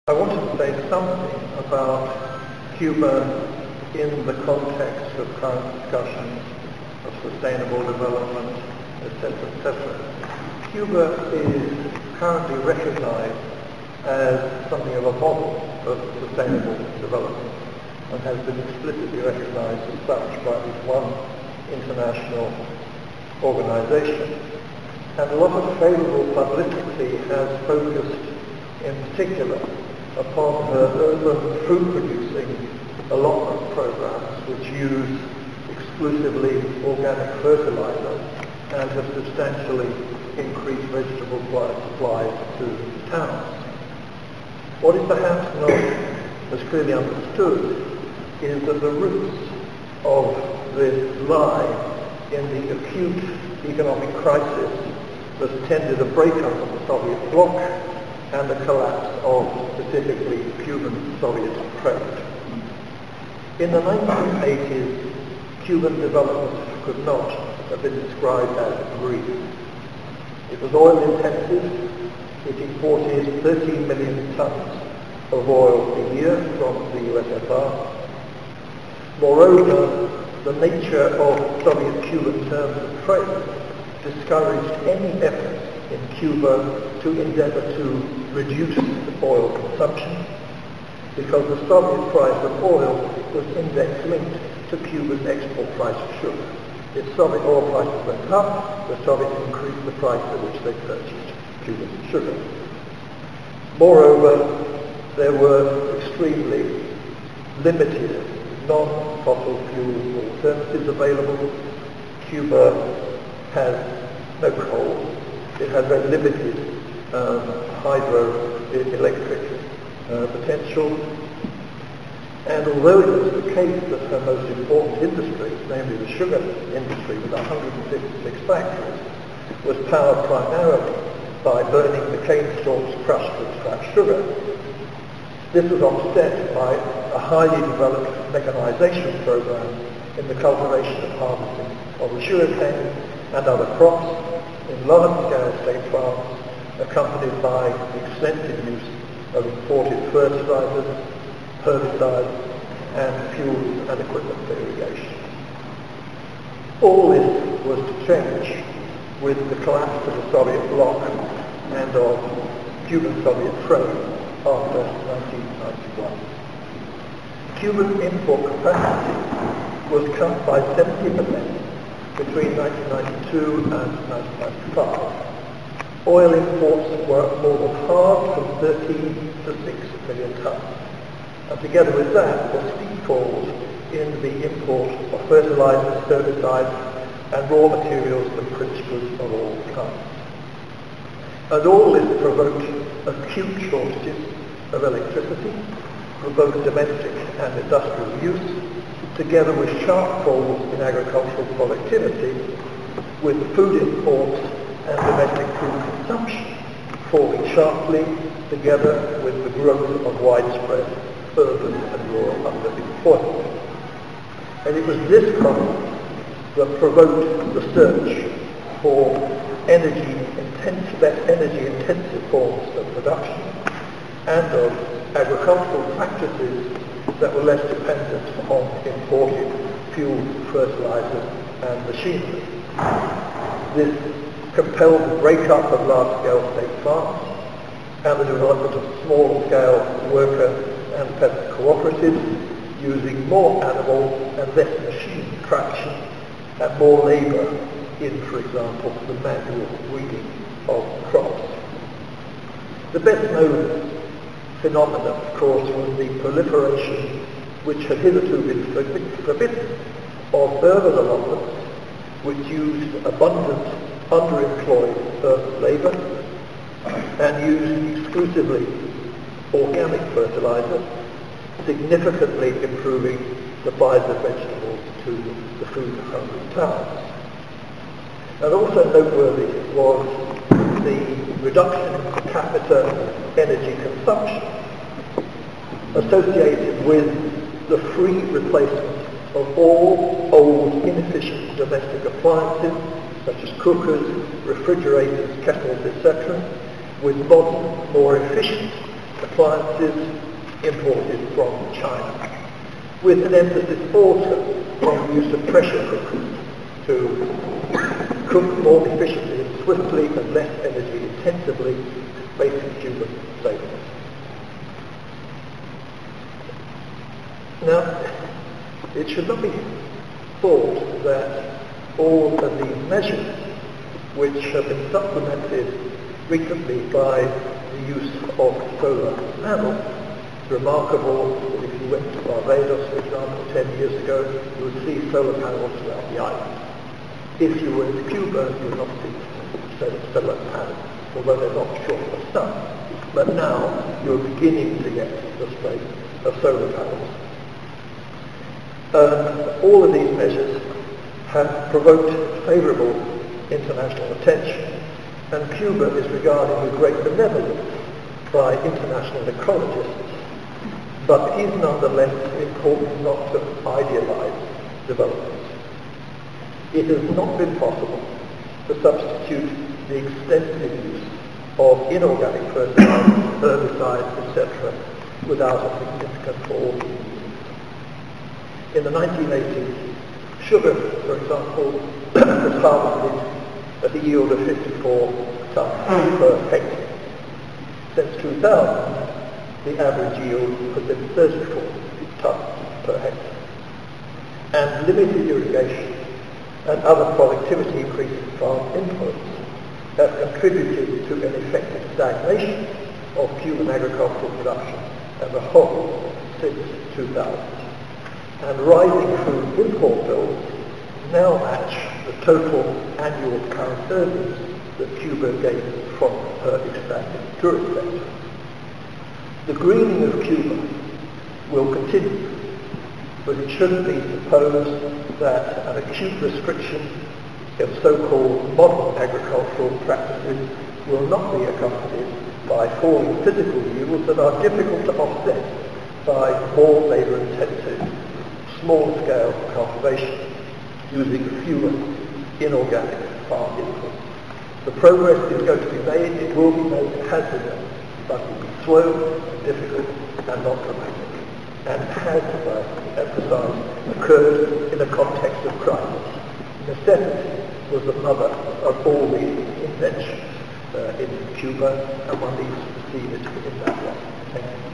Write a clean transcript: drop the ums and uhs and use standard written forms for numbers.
I wanted to say something about Cuba in the context of current discussions of sustainable development, etc., etc. Cuba is currently recognized as something of a model of sustainable development and has been explicitly recognized as such by at least one international organization. And a lot of favorable publicity has focused in particular upon her urban food-producing allotment programs, which use exclusively organic fertiliser and have substantially increased vegetable supplies to towns. What is perhaps not as clearly understood is that the roots of this lie in the acute economic crisis that attended a breakup of the Soviet bloc and the collapse of specifically Cuban-Soviet trade. In the 1980s, Cuban development could not have been described as green. It was oil-intensive. It imported 13 million tons of oil a year from the USSR. Moreover, the nature of Soviet-Cuban terms of trade discouraged any effort in Cuba to endeavour to reduce oil consumption, because the Soviet price of oil was index-linked to Cuba's export price of sugar. If Soviet oil prices went up, the Soviets increased the price at which they purchased Cuban sugar. Moreover, there were extremely limited non-fossil fuel alternatives available. Cuba has no coal. It has very limited hydroelectric potential. And although it was the case that her most important industry, namely the sugar industry with 156 factories, was powered primarily by burning the cane stalks crushed to extract sugar, this was offset by a highly developed mechanization program in the cultivation and harvesting of the sugar cane and other crops in large-scale state farms, accompanied by extensive use of imported fertilizers, herbicides, and fuels and equipment for irrigation. All this was to change with the collapse of the Soviet bloc and of Cuban-Soviet trade after 1991. Cuban import capacity was cut by 70% between 1992 and 1995. Oil imports were more than halved from 13 to 6 million tons. And together with that, were steep falls in the import of fertilizers, herbicides, and raw materials and principles of all kinds. And all this provoked acute shortages of electricity for both domestic and industrial use, together with sharp falls in agricultural productivity, with food imports and domestic food consumption falling sharply, together with the growth of widespread urban and rural underemployment. And it was this problem that provoked the search for less energy-intensive forms of production and of agricultural practices that were less dependent on imported fuel, fertilizers, and machinery. This compelled the breakup of large-scale state farms and the development of small-scale worker and peasant cooperatives using more animal and less machine traction and more labour in, for example, the manual weeding of crops. The best known phenomenon, of course, was the proliferation, which had hitherto been forbidden, of urban allotments which used abundant underemployed urban labour and used exclusively organic fertiliser, significantly improving supplies of vegetables to the food-hungry towns. And also noteworthy was the reduction in per capita energy consumption associated with the free replacement of all old, inefficient domestic appliances, such as cookers, refrigerators, kettles, etc., with modern, more efficient appliances imported from China, with an emphasis also on the use of pressure cookers to cook more efficiently and swiftly and less energy intensively, basic Cuban flavors. Now, it should not be thought that all of these measures, which have been supplemented recently by the use of solar panels, it's remarkable that if you went to Barbados, for example, 10 years ago, you would see solar panels throughout the island. If you were in Cuba, you would not see solar panels, although they're not short of sun. But now you're beginning to get the spread of solar panels. All of these measures have provoked favourable international attention, and Cuba is regarded with great benevolence by international ecologists, but it is nonetheless important not to idealise developments. It has not been possible to substitute the extensive use of inorganic fertilizers, herbicides, etc., without a significant fall in yield. In the 1980s, sugar, for example, was harvested at a yield of 54 tons per hectare. Since 2000, the average yield has been 34 tons per hectare. And limited irrigation and other productivity increasing farm inputs have contributed to an effective stagnation of Cuban agricultural production as a whole since 2000. And rising food import bills now match the total annual current earnings that Cuba gains from her expanding tourist sector. The greening of Cuba will continue, but it shouldn't be supposed that an acute restriction of so-called modern agricultural practices will not be accompanied by falling physical yields that are difficult to offset by more labour-intensive, small-scale cultivation using fewer inorganic farm inputs. The progress is going to be made, it will be made, it has been made, but it will be slow, difficult, and not dramatic, and has, as I emphasise, occurred in a context of crisis. Necessity was the mother of all these inventions in Cuba, and one needs to see it in that way. Thank you.